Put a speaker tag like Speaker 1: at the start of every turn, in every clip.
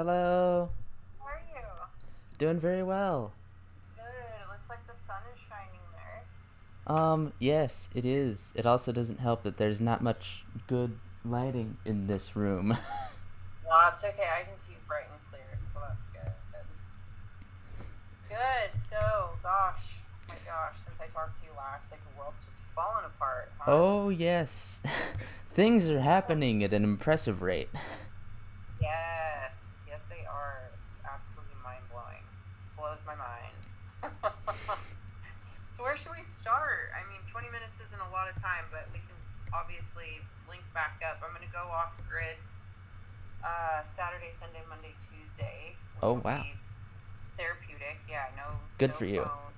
Speaker 1: Hello.
Speaker 2: How are you?
Speaker 1: Doing very well.
Speaker 2: Good. It looks like the sun is shining there.
Speaker 1: Yes, it is. It also doesn't help that there's not much good lighting in this room.
Speaker 2: Well, it's okay. I can see you bright and clear, so that's good. Good. So, gosh, my gosh, since I talked to you last, like the world's just falling apart, huh?
Speaker 1: Oh, yes. Things are happening at an impressive rate.
Speaker 2: Yes, yes, they are. It's absolutely mind blowing. Blows my mind. So, where should we start? I mean, 20 minutes isn't a lot of time, but we can obviously link back up. I'm going to go off grid Saturday, Sunday, Monday, Tuesday, which
Speaker 1: Oh,
Speaker 2: will
Speaker 1: wow.
Speaker 2: be therapeutic. Yeah, no,
Speaker 1: Good
Speaker 2: no
Speaker 1: for you.
Speaker 2: phone.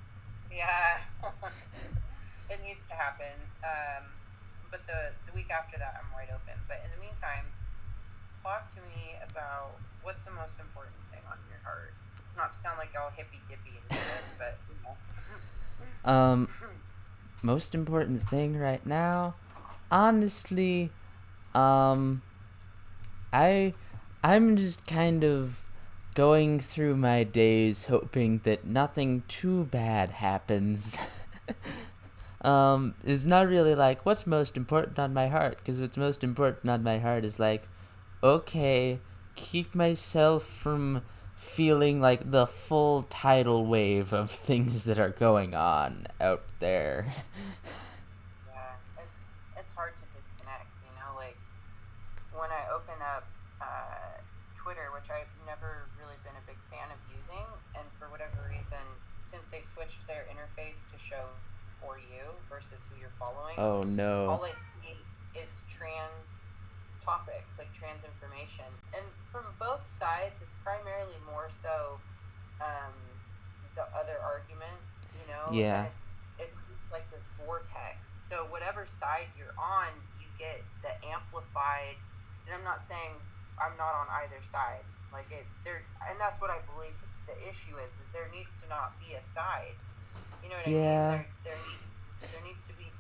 Speaker 2: Yeah, it needs to happen. But the week after that, I'm wide open. But in the meantime, talk to me about what's the most important thing on your heart. Not to sound like all hippy dippy and shit, but you know.
Speaker 1: Um, Most important thing right now, honestly, um, I, I'm just kind of going through my days hoping that nothing too bad happens. Is not really like what's most important on my heart, because what's most important on my heart is like, okay, keep myself from feeling like the full tidal wave of things that are going on out there.
Speaker 2: Yeah, it's hard to disconnect. Like when I open up Twitter, which I've never really been a big fan of using, and for whatever reason, since they switched their interface to show for you versus who you're following,
Speaker 1: Oh no.
Speaker 2: all I see is trans topics, like trans information. And from both sides, it's primarily more so um, the other argument, and
Speaker 1: Yeah.
Speaker 2: it's like this vortex. So whatever side you're on, you get the amplified. And I'm not saying I'm not on either side. Like it's there, and that's what I believe the issue is there needs to not be a side. You know what I mean?
Speaker 1: Yeah.
Speaker 2: There needs to be
Speaker 1: It's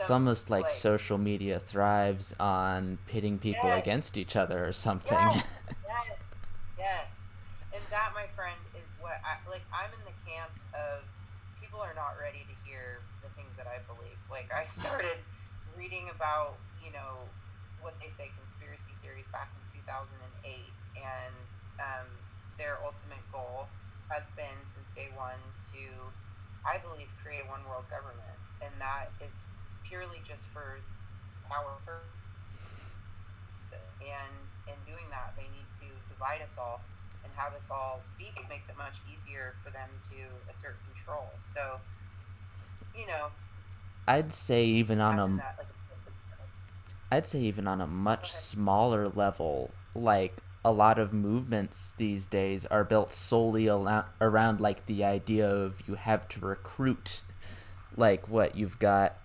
Speaker 2: some
Speaker 1: almost like
Speaker 2: like
Speaker 1: social media thrives on pitting people
Speaker 2: yes,
Speaker 1: against each other or something.
Speaker 2: yes, yes, yes. And that, my friend, is what I like. I'm in the camp of people are not ready to hear the things that I believe. Like, I started reading about, what they say conspiracy theories back in 2008. And their ultimate goal has been since day one to, I believe, create a one world government. And that is purely just for our purpose, and in doing that they need to divide us all and have us all be it makes it much easier for them to assert control. So you know
Speaker 1: I'd say even on
Speaker 2: I'm in
Speaker 1: a
Speaker 2: that, like,
Speaker 1: I'd say even on a
Speaker 2: go
Speaker 1: much
Speaker 2: ahead.
Speaker 1: smaller level, like a lot of movements these days are built solely around like the idea of you have to recruit. Like what you've got,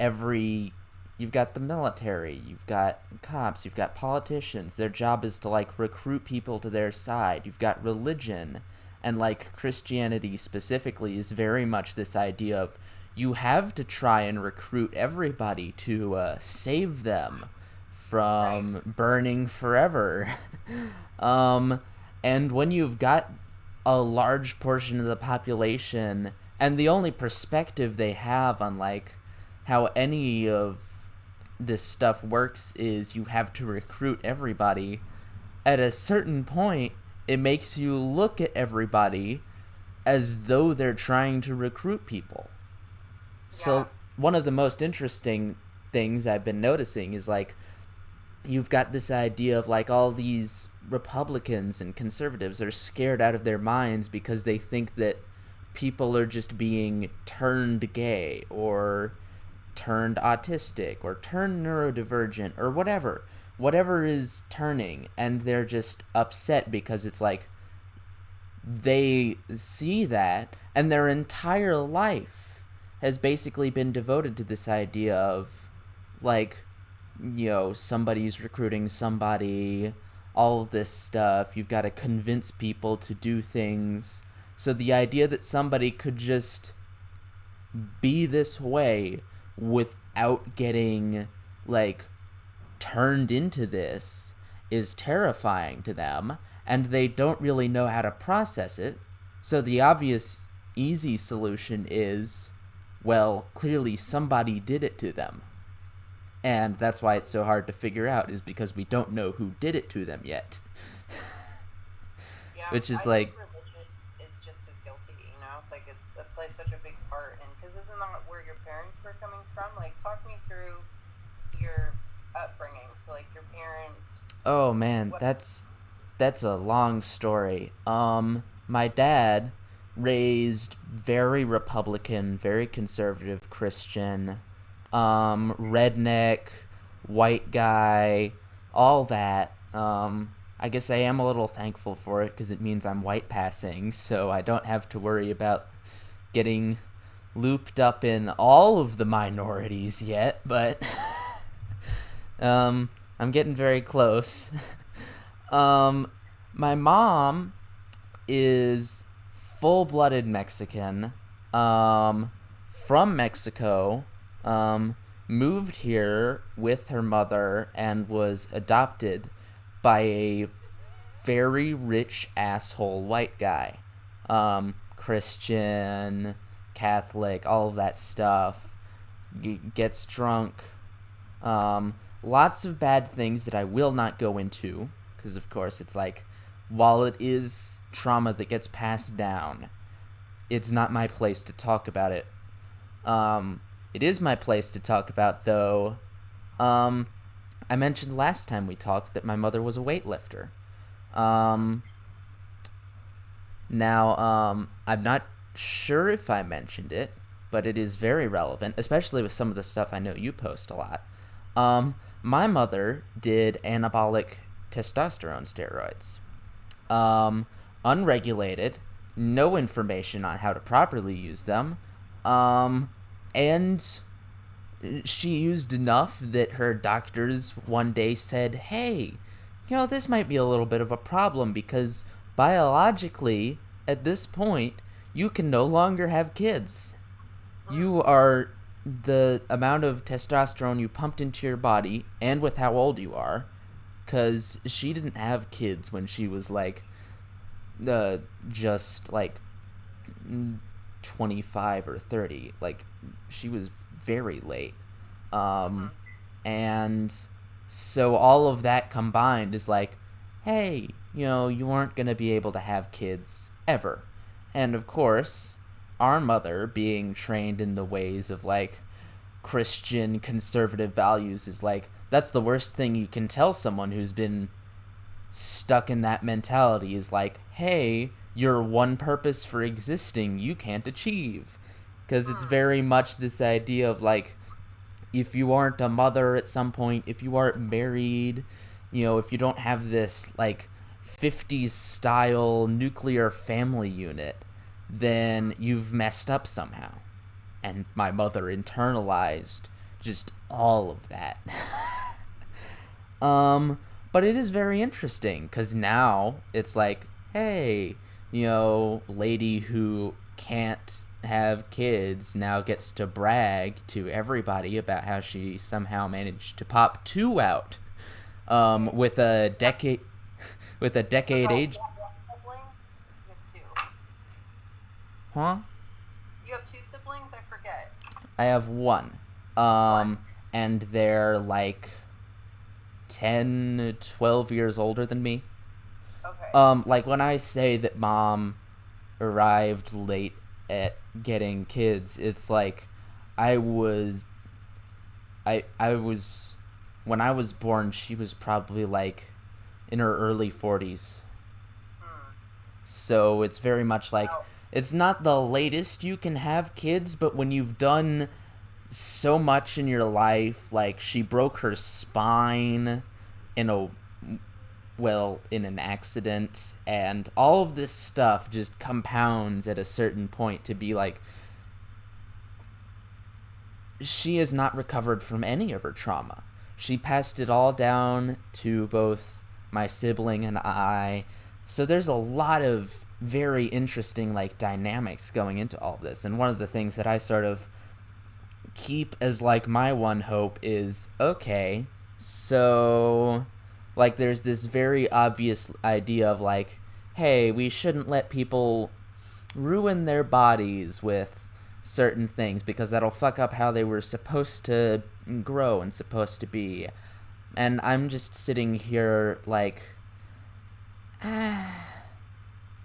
Speaker 1: every you've got the military, you've got cops, you've got politicians. Their job is to like recruit people to their side. You've got religion, and like Christianity specifically is very much this idea of you have to try and recruit everybody to save them
Speaker 2: Right.
Speaker 1: from burning forever. um, and when you've got a large portion of the population, and the only perspective they have on like how any of this stuff works is you have to recruit everybody, at a certain point it makes you look at everybody as though they're trying to recruit people.
Speaker 2: Yeah.
Speaker 1: So one of the most interesting things I've been noticing is like you've got this idea of like all these Republicans and conservatives are scared out of their minds because they think that people are just being turned gay or turned autistic or turned neurodivergent or whatever is turning, and they're just upset because it's like they see that and their entire life has basically been devoted to this idea of like, somebody's recruiting somebody, all of this stuff. You've got to convince people to do things. So the idea that somebody could just be this way without getting like turned into this is terrifying to them, and they don't really know how to process it. So the obvious, easy solution is, well, clearly somebody did it to them. And that's why it's so hard to figure out, is because we don't know who did it to them yet.
Speaker 2: Yeah,
Speaker 1: Which
Speaker 2: I
Speaker 1: is
Speaker 2: think
Speaker 1: like,
Speaker 2: religion is just as guilty. It's like it plays such a big part, and because isn't that where your parents were coming from? Like, talk me through your upbringing. So, like, your parents,
Speaker 1: oh man,
Speaker 2: what?
Speaker 1: that's a long story. My dad raised very Republican, very conservative Christian, redneck, white guy, all that. I guess I am a little thankful for it because it means I'm white passing, so I don't have to worry about getting looped up in all of the minorities yet, but I'm getting very close. um, my mom is full-blooded Mexican, from Mexico, moved here with her mother and was adopted by a very rich asshole white guy. Christian, Catholic, all of that stuff. Gets drunk. Lots of bad things that I will not go into, because of course it's like, while it is trauma that gets passed down, it's not my place to talk about it. It is my place to talk about, though. I mentioned last time we talked that my mother was a weightlifter. Um, I'm not sure if I mentioned it, but it is very relevant, especially with some of the stuff I know you post a lot. My mother did anabolic testosterone steroids. Um, Unregulated, no information on how to properly use them, and she used enough that her doctors one day said, hey, this might be a little bit of a problem because biologically, at this point, you can no longer have kids. You are the amount of testosterone you pumped into your body, and with how old you are, because she didn't have kids when she was like, just like 25 or 30. Like, she was very late. Um, and so all of that combined is like, hey, you aren't going to be able to have kids ever. And of course, our mother, being trained in the ways of like Christian conservative values, is like, that's the worst thing you can tell someone who's been stuck in that mentality, is like, hey, your one purpose for existing you can't achieve. Because it's very much this idea of like, if you aren't a mother at some point, if you aren't married, if you don't have this like 50s style nuclear family unit, then you've messed up somehow. And my mother internalized just all of that. But it is very interesting because now it's like, hey, lady who can't have kids now gets to brag to everybody about how she somehow managed to pop two out, with a decade with a decade
Speaker 2: Oh,
Speaker 1: age.
Speaker 2: you have one sibling? You have two.
Speaker 1: Huh?
Speaker 2: You have two siblings? I forget.
Speaker 1: I have one.
Speaker 2: One.
Speaker 1: And they're like 10, 12 years older than me.
Speaker 2: Okay.
Speaker 1: Like when I say that mom arrived late at getting kids, it's like I was I was when I was born, she was probably like in her early 40s. So it's very much like,
Speaker 2: Wow.
Speaker 1: it's not the latest you can have kids, but when you've done so much in your life, like she broke her spine in a in an accident, and all of this stuff just compounds at a certain point to be like, she has not recovered from any of her trauma. She passed it all down to both my sibling and I. So there's a lot of very interesting like dynamics going into all of this. And one of the things that I sort of keep as like my one hope is, okay, so Like, there's this very obvious idea of, like, hey, we shouldn't let people ruin their bodies with certain things because that'll fuck up how they were supposed to grow and supposed to be. And I'm just sitting here like,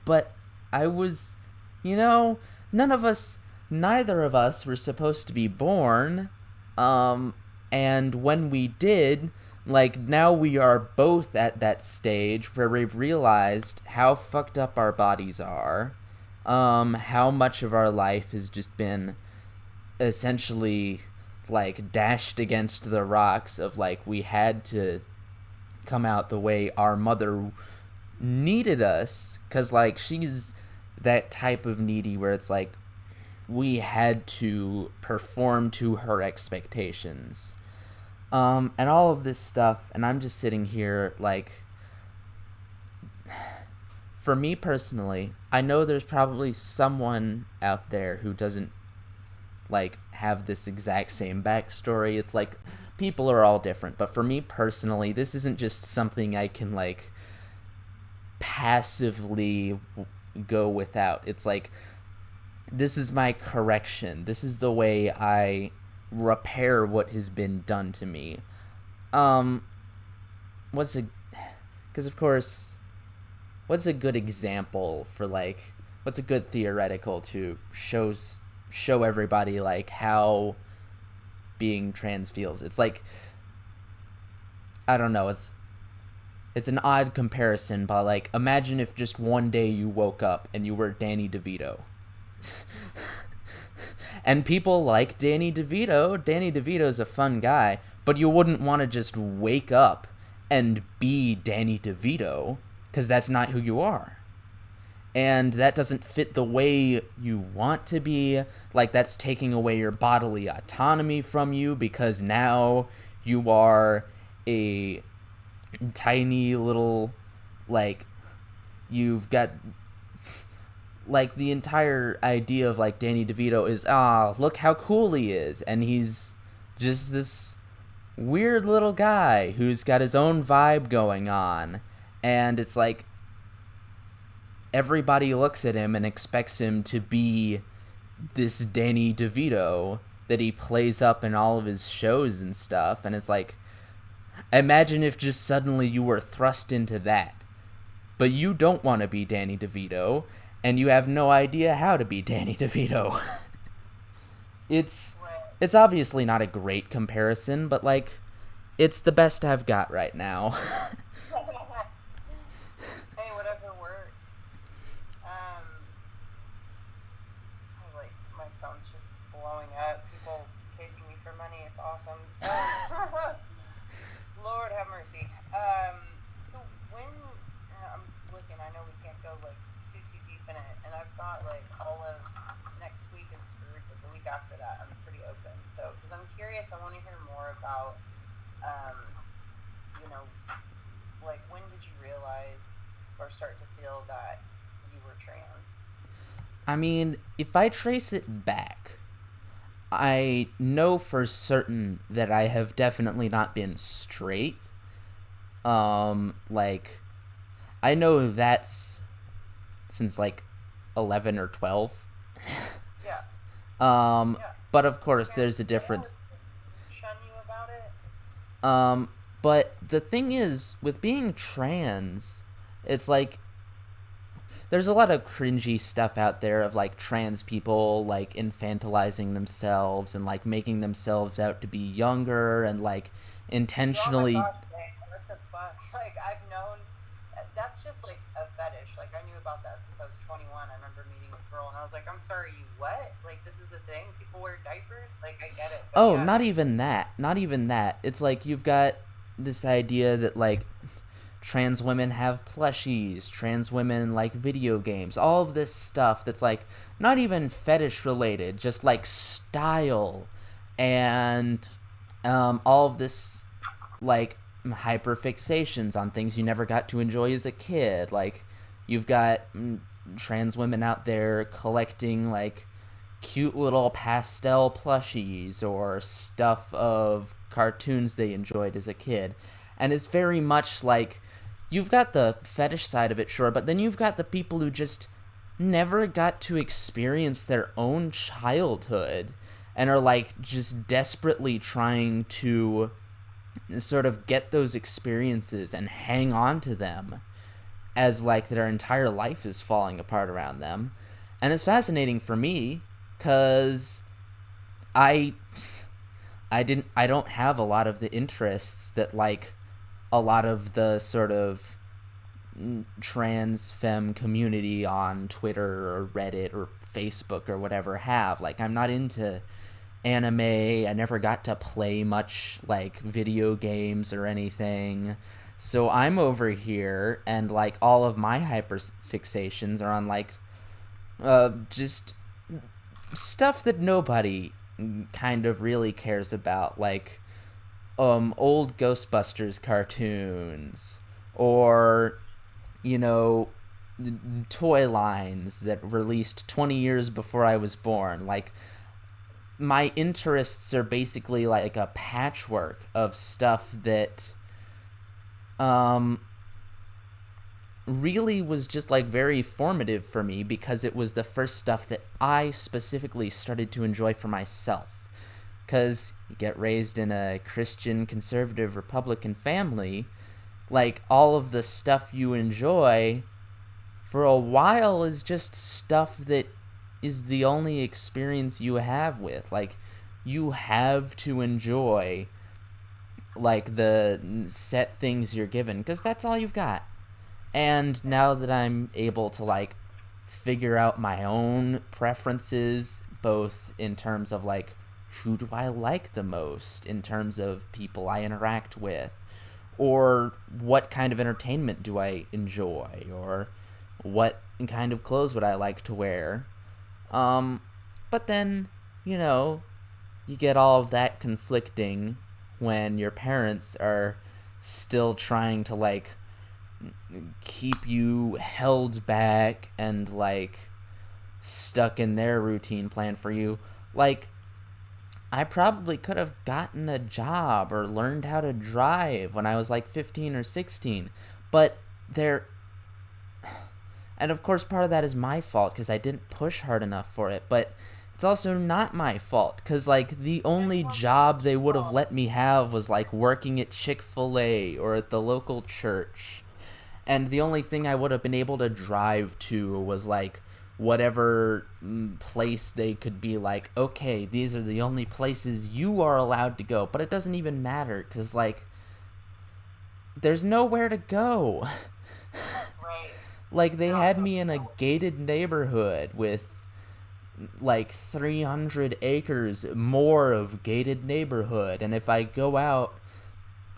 Speaker 1: but I was, you know, none of us, neither of us were supposed to be born. And when we did, like, now we are both at that stage where we've realized how fucked up our bodies are, how much of our life has just been essentially, like, dashed against the rocks of, like, we had to come out the way our mother needed us, because, like, she's that type of needy where it's like we had to perform to her expectations, and all of this stuff. And I'm just sitting here like, for me personally, I know there's probably someone out there who doesn't, like, have this exact same backstory. It's like, people are all different, but for me personally, this isn't just something I can, like, passively go without. It's like, this is my correction. This is the way I repair what has been done to me. What's a, because of course, what's a good example for, like, what's a good theoretical to show everybody, like, how being trans feels? It's like, I don't know, it's an odd comparison, but, like, imagine if just one day you woke up and you were Danny DeVito. And people like Danny DeVito. Danny DeVito's a fun guy, but you wouldn't want to just wake up and be Danny DeVito, because that's not who you are. And that doesn't fit the way you want to be. Like, that's taking away your bodily autonomy from you, because now you are a tiny little, like, you've got, like, the entire idea of, like, Danny DeVito is, look how cool he is, and he's just this weird little guy who's got his own vibe going on. And it's like, everybody looks at him and expects him to be this Danny DeVito that he plays up in all of his shows and stuff. And it's like, imagine if just suddenly you were thrust into that, but you don't want to be Danny DeVito, and you have no idea how to be Danny DeVito. It's obviously not a great comparison, but, like, it's the best I've got right now.
Speaker 2: Hey, whatever works. Like, my phone's just blowing up. People casing me for money. It's awesome. Lord have mercy. So when I'm looking, I know we can't go, like, too deep in it, and I've got, like, all of next week is screwed, but the week after that I'm pretty open. So, because I'm curious, I want to hear more about, you know, like, when did you realize or start to feel that you were trans?
Speaker 1: I mean, if I trace it back, I know for certain that I have definitely not been straight. Like, I know that's since, like, 11 or 12.
Speaker 2: Yeah.
Speaker 1: But of course,
Speaker 2: Okay.
Speaker 1: there's a difference.
Speaker 2: Shun you about it?
Speaker 1: But the thing is, with being trans, it's like, there's a lot of cringy stuff out there of, like, trans people, like, infantilizing themselves and, like, making themselves out to be younger and, like, intentionally.
Speaker 2: Oh my gosh, man, what the fuck? Like, I've known, that's just, like, a fetish. Like, I knew about that since I was 21. I remember meeting a girl and I was like, I'm sorry, you what? Like, this is a thing? People wear diapers? Like, I get it. But
Speaker 1: Oh,
Speaker 2: yeah,
Speaker 1: not even that. Not even that. It's like, you've got this idea that, like, trans women have plushies, trans women like video games, all of this stuff that's, like, not even fetish related, just, like, style, and all of this, like, hyperfixations on things you never got to enjoy as a kid. Like, you've got trans women out there collecting, like, cute little pastel plushies or stuff of cartoons they enjoyed as a kid. And it's very much like, you've got the fetish side of it, sure, but then you've got the people who just never got to experience their own childhood and are like just desperately trying to sort of get those experiences and hang on to them as like their entire life is falling apart around them. And it's fascinating for me because I I don't have a lot of the interests that like a lot of the sort of trans femme community on Twitter or Reddit or Facebook or whatever have. Like, I'm not into anime. I never got to play much like video games or anything. So I'm over here and like all of my hyperfixations are on like just stuff that nobody kind of really cares about, like old Ghostbusters cartoons or you know toy lines that released 20 years before I was born. Like, my interests are basically like a patchwork of stuff that really was just like very formative for me because it was the first stuff that I specifically started to enjoy for myself. Because you get raised in a Christian, conservative, Republican family, like all of the stuff you enjoy for a while is just stuff that is the only experience you have with. Like, you have to enjoy like the set things you're given because that's all you've got. And now that I'm able to like figure out my own preferences, both in terms of like who do I like the most, in terms of people I interact with, or what kind of entertainment do I enjoy, or what kind of clothes would I like to wear. But then, you know, you get all of that conflicting when your parents are still trying to like keep you held back and like stuck in their routine plan for you. Like, I probably could have gotten a job or learned how to drive when I was like 15 or 16, but they're, and of course part of that is my fault because I didn't push hard enough for it, but it's also not my fault because like the only job they would have let me have was like working at Chick-fil-A or at the local church, and the only thing I would have been able to drive to was like whatever place they could be like, okay, these are the only places you are allowed to go. But it doesn't even matter because like there's nowhere to go.
Speaker 2: Right.
Speaker 1: Like, they had me in a gated neighborhood with like 300 acres more of gated neighborhood, and if I go out,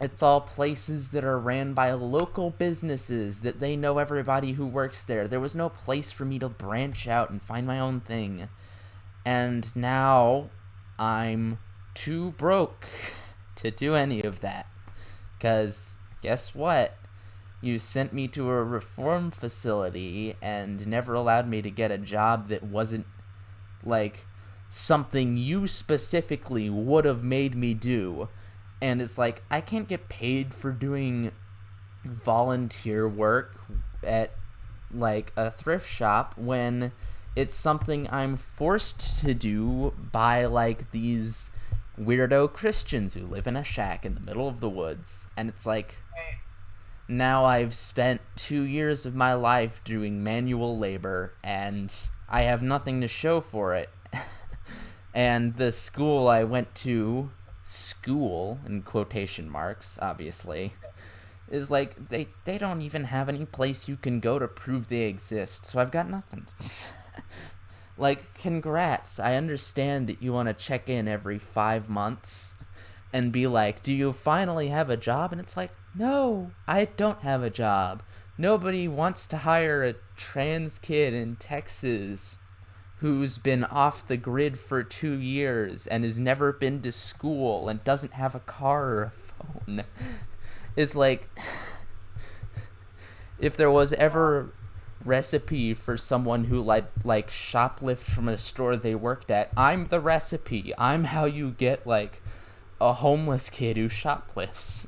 Speaker 1: it's all places that are ran by local businesses that they know everybody who works there. There was no place for me to branch out and find my own thing. And now I'm too broke to do any of that. Because guess what? You sent me to a reform facility and never allowed me to get a job that wasn't like something you specifically would have made me do. And it's like, I can't get paid for doing volunteer work at like a thrift shop when it's something I'm forced to do by like these weirdo Christians who live in a shack in the middle of the woods. And it's like, now I've spent 2 years of my life doing manual labor and I have nothing to show for it. And the school I went to, school in quotation marks obviously, is like they don't even have any place you can go to prove they exist, so I've got nothing. Like, congrats, I understand that you want to check in every 5 months and be like, do you finally have a job? And it's like, no, I don't have a job. Nobody wants to hire a trans kid in Texas who's been off the grid for 2 years and has never been to school and doesn't have a car or a phone. It's like, if there was ever a recipe for someone who like shoplift from a store they worked at, I'm the recipe. I'm how you get like a homeless kid who shoplifts.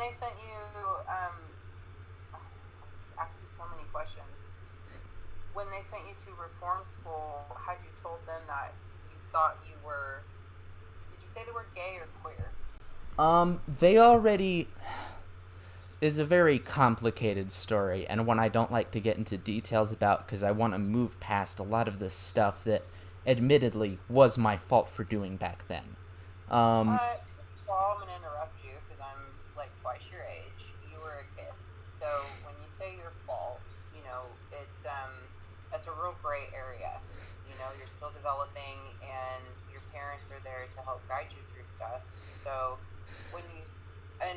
Speaker 2: they sent you, I ask you so many questions. When they sent you to reform school, had you told them that you thought you were, did you say the word gay or queer?
Speaker 1: They already is a very complicated story, and one I don't like to get into details about because I want to move past a lot of the stuff that admittedly was my fault for doing back then. Um,
Speaker 2: Well, I'm gonna interrupt you because I'm like twice your age. You were a kid, so when you say your fault, you know that's a real gray area. You know, you're still developing, and your parents are there to help guide you through stuff. So when you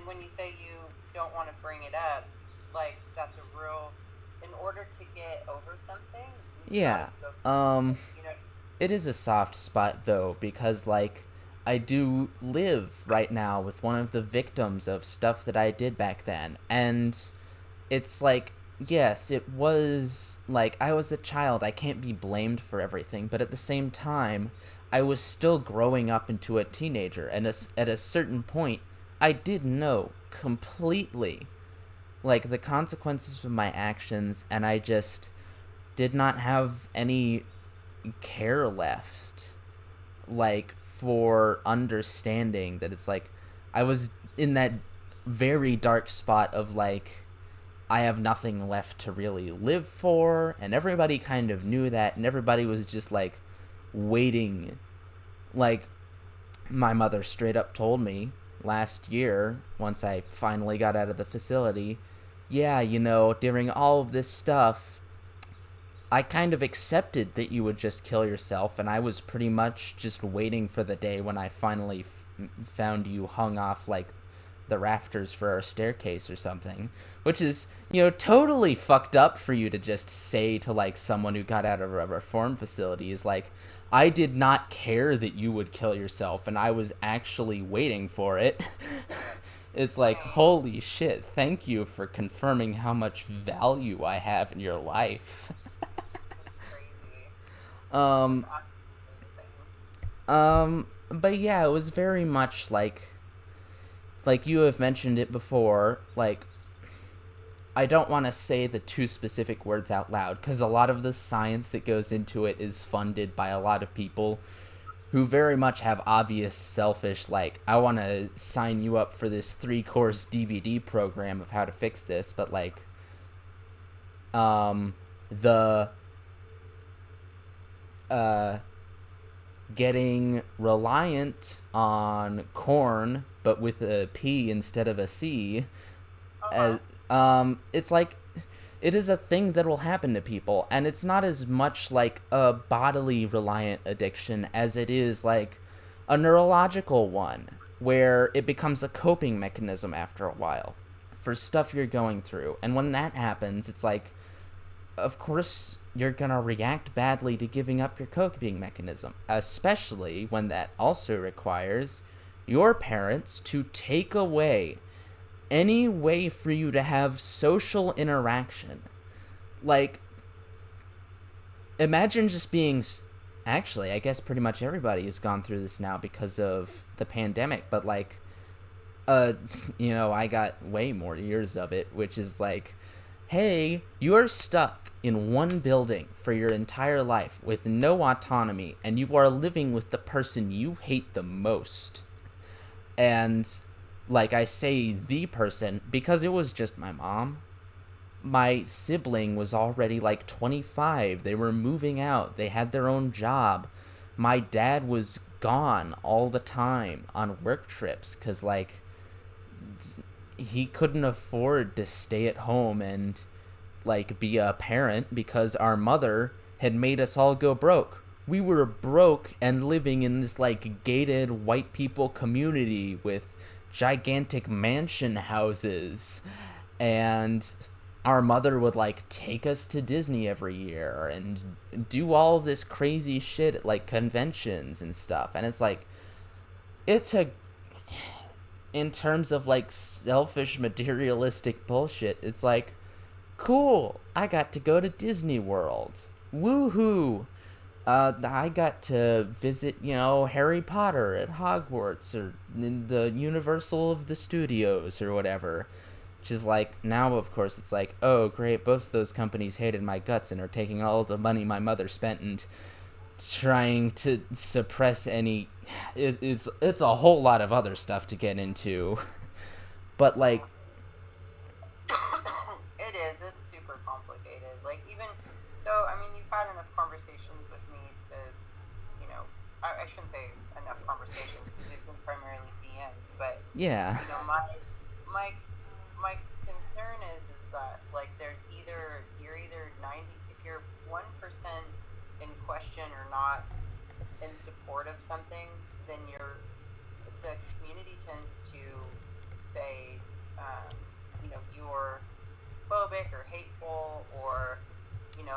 Speaker 2: when you say you don't want to bring it up, like that's a real. In order to get over something, you've got to
Speaker 1: yeah.
Speaker 2: go through
Speaker 1: Um,
Speaker 2: it. You know,
Speaker 1: it is a soft spot though because like I do live right now with one of the victims of stuff that I did back then, and it's like, yes, it was like I was a child. I can't be blamed for everything, but at the same time, I was still growing up into a teenager, and at a certain point, I did know completely like the consequences of my actions, and I just did not have any care left like for understanding that it's like I was in that very dark spot of like I have nothing left to really live for, and everybody kind of knew that, and everybody was just like waiting. Like, my mother straight up told me last year, once I finally got out of the facility, yeah, you know, during all of this stuff, I kind of accepted that you would just kill yourself, and I was pretty much just waiting for the day when I finally found you hung off like the rafters for our staircase or something, which is, you know, totally fucked up for you to just say to like someone who got out of a reform facility is like, I did not care that you would kill yourself and I was actually waiting for it. It's like,
Speaker 2: right?
Speaker 1: holy shit, thank you for confirming how much value I have in your life.
Speaker 2: That's crazy. That's
Speaker 1: um
Speaker 2: absolutely insane.
Speaker 1: but yeah, it was very much like you have mentioned it before, like I don't want to say the two specific words out loud because a lot of the science that goes into it is funded by a lot of people who very much have obvious selfish, like, I want to sign you up for this 3-course DVD program of how to fix this, but like the uh getting reliant on corn but with a P instead of a C,
Speaker 2: Uh huh.
Speaker 1: as it's like it is a thing that will happen to people, and it's not as much like a bodily reliant addiction as it is like a neurological one where it becomes a coping mechanism after a while for stuff you're going through. And when that happens, it's like, of course you're gonna react badly to giving up your coping mechanism, especially when that also requires your parents to take away any way for you to have social interaction. Like, imagine just being. Actually, I guess pretty much everybody has gone through this now because of the pandemic, but like, uh, you know, I got way more years of it, which is like, hey, you're stuck in one building for your entire life with no autonomy, and you are living with the person you hate the most. And like I say the person because it was just my mom. My sibling was already like 25. They were moving out. They had their own job. My dad was gone all the time on work trips cuz like he couldn't afford to stay at home and like be a parent because our mother had made us all go broke. We were broke and living in this like gated white people community with gigantic mansion houses, and our mother would like take us to Disney every year and do all this crazy shit at like conventions and stuff. And it's like, it's a, in terms of like selfish materialistic bullshit, it's like, cool, I got to go to Disney World. Woohoo. I got to visit, Harry Potter at Hogwarts or in the Universal of the Studios or whatever. Which is like, now of course it's like, oh great, both of those companies hated my guts and are taking all the money my mother spent and trying to suppress any. It's a whole lot of other stuff to get into, but like,
Speaker 2: It is. It's super complicated. Like even so, I mean, you've had enough conversations with me to, you know, I shouldn't say enough conversations because they've been primarily DMs, but
Speaker 1: yeah.
Speaker 2: my my concern is that like there's either you're either 90 if you're 1% in question or not in support of something, then the community tends to say, um, you're phobic or hateful, or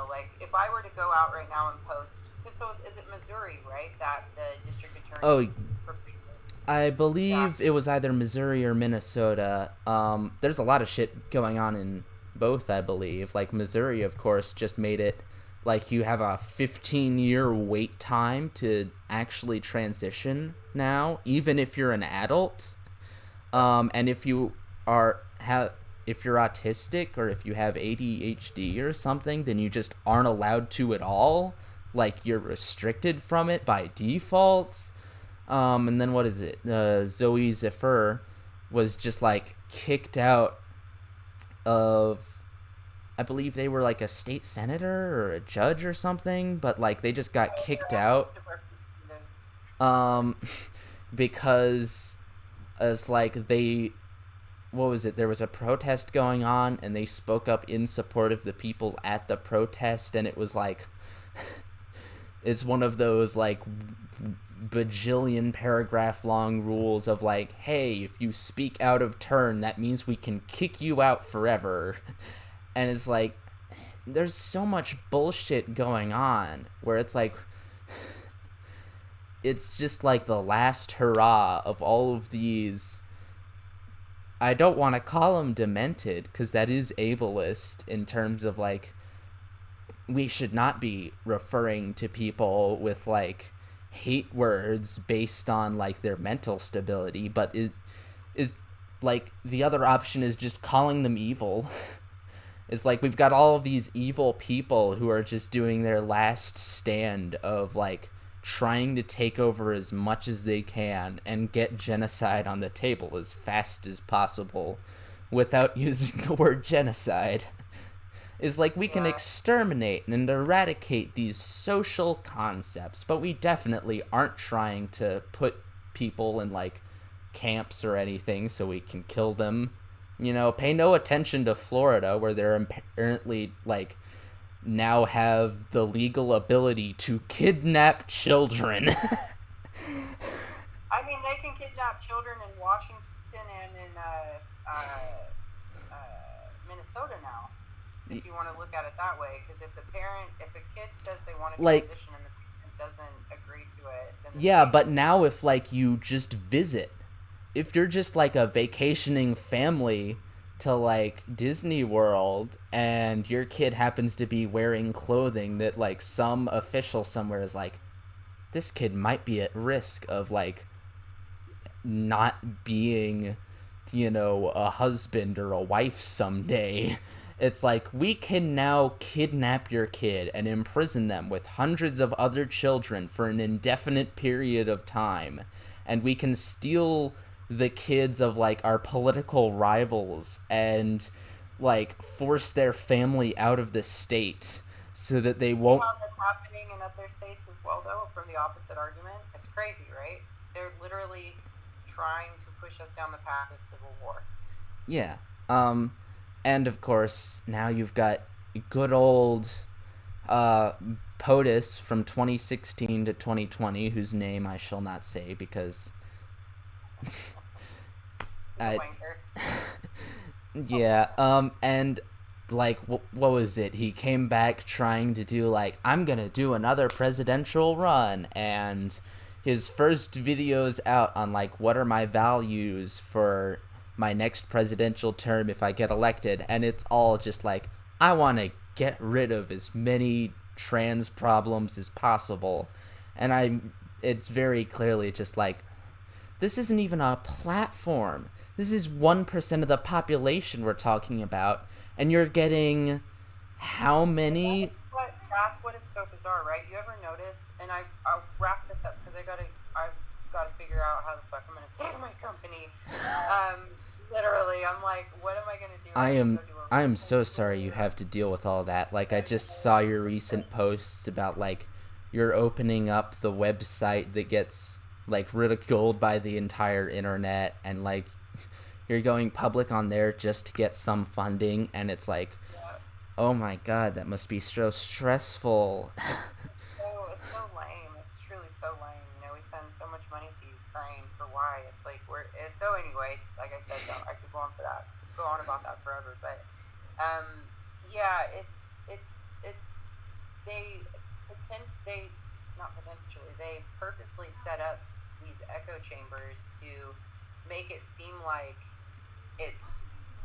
Speaker 2: like if I were to go out right now and post, because so is it Missouri, right? That the district attorney
Speaker 1: Oh,
Speaker 2: proposed.
Speaker 1: I
Speaker 2: Yeah.
Speaker 1: believe it was either Missouri or Minnesota. There's a lot of shit going on in both, I believe. Like Missouri, of course, just made it like you have a 15-year wait time to actually transition now, even if you're an adult.
Speaker 2: What?
Speaker 1: And if you are have if you're autistic or if you have ADHD or something, then you just aren't allowed to at all. Like you're restricted from it by default. And then what is it? Zoe Zephyr was just like kicked out of. I believe they were like a state senator or a judge or something, but like they just got
Speaker 2: Oh, their
Speaker 1: kicked
Speaker 2: House
Speaker 1: out
Speaker 2: of Representatives.
Speaker 1: um, because as like they what was it? There was a protest going on, and they spoke up in support of the people at the protest, and it was like, it's one of those like bajillion paragraph long rules of like, hey, if you speak out of turn, that means we can kick you out forever. And it's like, there's so much bullshit going on where it's like, it's just like the last hurrah of all of these. I don't want to call them demented because that is ableist in terms of like we should not be referring to people with like hate words based on like their mental stability, but it is like the other option is just calling them evil. It's like we've got all of these evil people who are just doing their last stand of like trying to take over as much as they can and get genocide on the table as fast as possible without using the word genocide. Is like we can
Speaker 2: Yeah.
Speaker 1: exterminate and eradicate these social concepts, but we definitely aren't trying to put people in like camps or anything so we can kill them. Pay no attention to Florida, where they're apparently like now have the legal ability to kidnap children.
Speaker 2: I mean, they can kidnap children in Washington and in Minnesota now, if you want to look at it that way. Because if a kid says they want to
Speaker 1: Like,
Speaker 2: transition and the parent doesn't agree to it, then the
Speaker 1: yeah,
Speaker 2: state.
Speaker 1: but now if like you just visit, if you're just like a vacationing family to like Disney World and your kid happens to be wearing clothing that like some official somewhere is like, this kid might be at risk of like not being, a husband or a wife someday. It's like we can now kidnap your kid and imprison them with hundreds of other children for an indefinite period of time. And we can steal the kids of like our political rivals and like force their family out of the state so that they
Speaker 2: You see
Speaker 1: won't.
Speaker 2: how that's happening in other states as well, though, from the opposite argument? It's crazy, right? They're literally trying to push us down the path of civil war.
Speaker 1: Yeah. And of course, now you've got good old uh, POTUS from 2016 to 2020, whose name I shall not say because
Speaker 2: He's a
Speaker 1: I.
Speaker 2: wanker.
Speaker 1: Yeah. And like, what was it? He came back trying to do like, I'm gonna do another presidential run, and his first videos out on like what are my values for my next presidential term if I get elected, and it's all just like I want to get rid of as many trans problems as possible. And it's very clearly just like, this isn't even a platform. This is 1% of the population we're talking about, and you're getting how many?
Speaker 2: That's what is so bizarre, right? You ever notice? And I'll wrap this up because I've got to figure out how the fuck I'm gonna save my company. Um, Literally, I'm like, what am I gonna do?
Speaker 1: I
Speaker 2: I need to
Speaker 1: am
Speaker 2: go do a
Speaker 1: I am
Speaker 2: research
Speaker 1: so sorry you
Speaker 2: tour.
Speaker 1: have to deal with all that. Like, I just saw your recent posts about like you're opening up the website that gets like ridiculed by the entire internet, and like you're going public on there just to get some funding, and it's like,
Speaker 2: Yeah.
Speaker 1: oh my god, that must be so stressful.
Speaker 2: It's so lame. It's truly so lame. You know, we send so much money to Ukraine for why? It's like so anyway. Like I said, though, I could go on about that forever. But um, yeah, it's they not potentially they purposely set up these echo chambers to make it seem like it's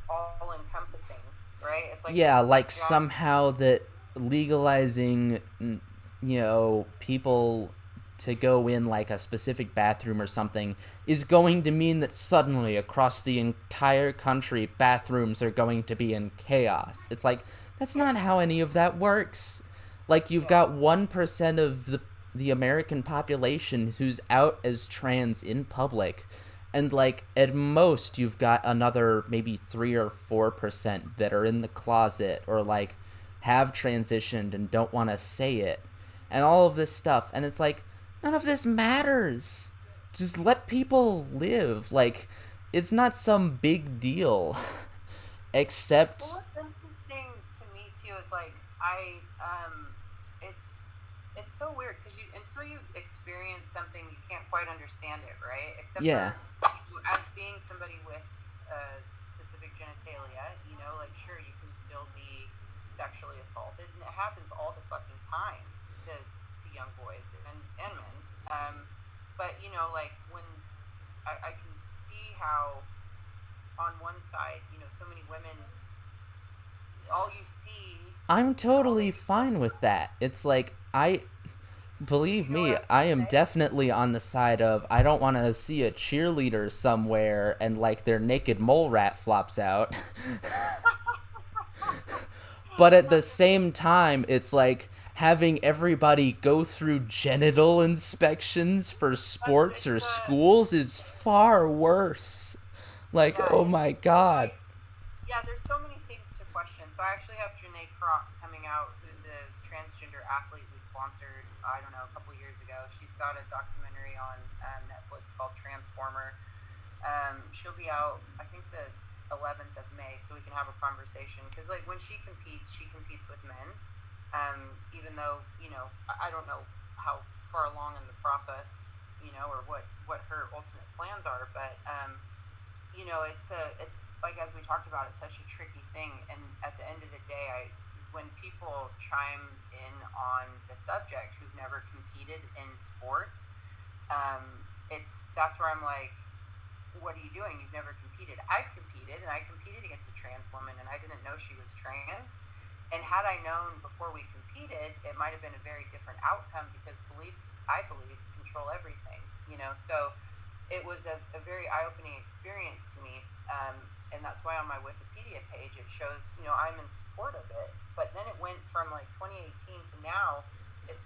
Speaker 2: all encompassing, right? It's like this
Speaker 1: Yeah,
Speaker 2: big
Speaker 1: like
Speaker 2: giant.
Speaker 1: somehow that legalizing, people to go in like a specific bathroom or something is going to mean that suddenly across the entire country bathrooms are going to be in chaos. It's like, that's not
Speaker 2: Yeah,
Speaker 1: how any of that works. Like, you've
Speaker 2: yeah.
Speaker 1: got 1% of the American population who's out as trans in public, and like at most you've got another maybe 3 or 4% that are in the closet or like have transitioned and don't want to say it, and all of this stuff. And it's like, none of this matters. Just let people live. Like, it's not some big deal.
Speaker 2: Well,
Speaker 1: Except,
Speaker 2: what's interesting to me too is like it's it's so weird because you until you experience something, you can't quite understand it, right? Except
Speaker 1: yeah,
Speaker 2: for as being somebody with specific genitalia, you know, like sure you can still be sexually assaulted, and it happens all the fucking time to young boys and men. But you know, like when I can see how on one side, you know, so many women, all you see,
Speaker 1: I'm
Speaker 2: all
Speaker 1: totally
Speaker 2: they,
Speaker 1: fine with that. It's like, I believe
Speaker 2: you know what
Speaker 1: me,
Speaker 2: I was
Speaker 1: I
Speaker 2: gonna
Speaker 1: am
Speaker 2: say?
Speaker 1: definitely on the side of, I don't want to see a cheerleader somewhere and like their naked mole rat flops out. But at the
Speaker 2: That's
Speaker 1: same time, it's like having everybody go through genital inspections for sports
Speaker 2: it's
Speaker 1: or
Speaker 2: the
Speaker 1: schools is far worse. Like,
Speaker 2: yeah,
Speaker 1: oh my
Speaker 2: it's
Speaker 1: god.
Speaker 2: like yeah, there's so many things to question. So I actually have Janae Kroc coming out, who's the transgender athlete we sponsored, I don't know, a couple years ago. She's got a documentary on Netflix called Transformer. She'll be out, I think, the 11th of May, so we can have a conversation. Because like when she competes with men. Even though I don't know how far along in the process, or what her ultimate plans are, but it's like as we talked about, it's such a tricky thing, and at the end of the day, when people chime in on the subject who've never competed in sports, that's where I'm like, what are you doing? You've never competed. I've competed, and I competed against a trans woman, and I didn't know she was trans. And had I known before we competed, it might have been a very different outcome because beliefs, I believe, control everything. So it was a very eye-opening experience to me, and that's why on my Wikipedia page it shows, I'm in support of it. But then it went from like 2018 to now. It's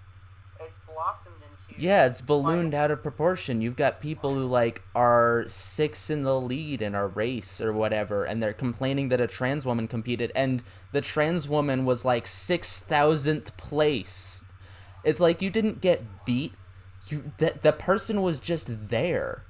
Speaker 2: it's blossomed into
Speaker 1: Yeah, it's
Speaker 2: quite.
Speaker 1: ballooned out of proportion. You've got people who like are six in the lead in a race or whatever, and they're complaining that a trans woman competed, and the trans woman was like 6,000th place. It's like, you didn't get beat. The person was just there.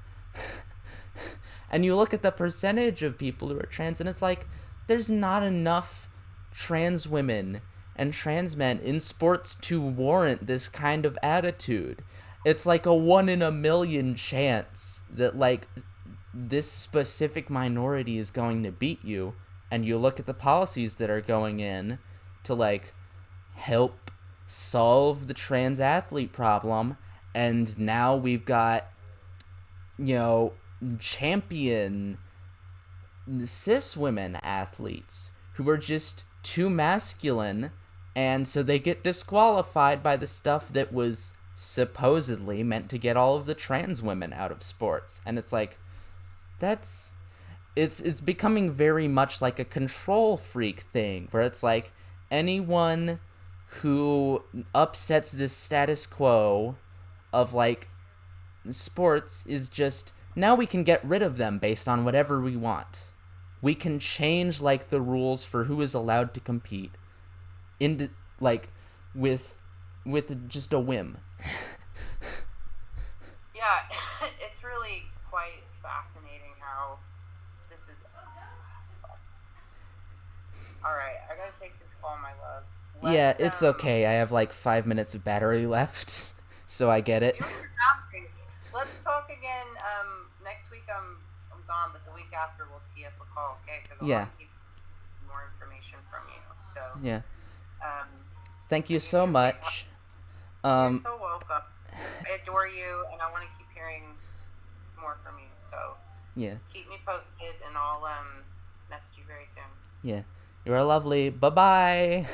Speaker 1: And you look at the percentage of people who are trans, and it's like, there's not enough trans women and trans men in sports to warrant this kind of attitude. It's like a 1 in a million chance that like this specific minority is going to beat you. And you look at the policies that are going in to like help solve the trans athlete problem, and now we've got, you know, champion cis women athletes who are just too masculine And so they get disqualified by the stuff that was supposedly meant to get all of the trans women out of sports. And it's like, that's it's becoming very much like a control freak thing where it's like anyone who upsets this status quo of like sports is just now we can get rid of them based on whatever we want. We can change like the rules for who is allowed to compete into like with just a whim.
Speaker 2: Yeah, it's really quite fascinating how this is. All right, I gotta take this call, my love.
Speaker 1: Yeah,
Speaker 2: Let's
Speaker 1: it's okay. I have like 5 minutes of battery left, so I get it.
Speaker 2: you and your battery. Let's talk again. Next week I'm gone, but the week after we'll tee up a call, okay? Because I
Speaker 1: Yeah,
Speaker 2: want to keep more information from you. So,
Speaker 1: yeah.
Speaker 2: um,
Speaker 1: Thank
Speaker 2: I
Speaker 1: you
Speaker 2: give
Speaker 1: so
Speaker 2: you a big hug.
Speaker 1: much.
Speaker 2: You're
Speaker 1: Um,
Speaker 2: so welcome. I adore you, and I want to keep hearing more from you. So
Speaker 1: yeah,
Speaker 2: keep me posted, and I'll message you very soon.
Speaker 1: yeah. You are lovely. Bye bye.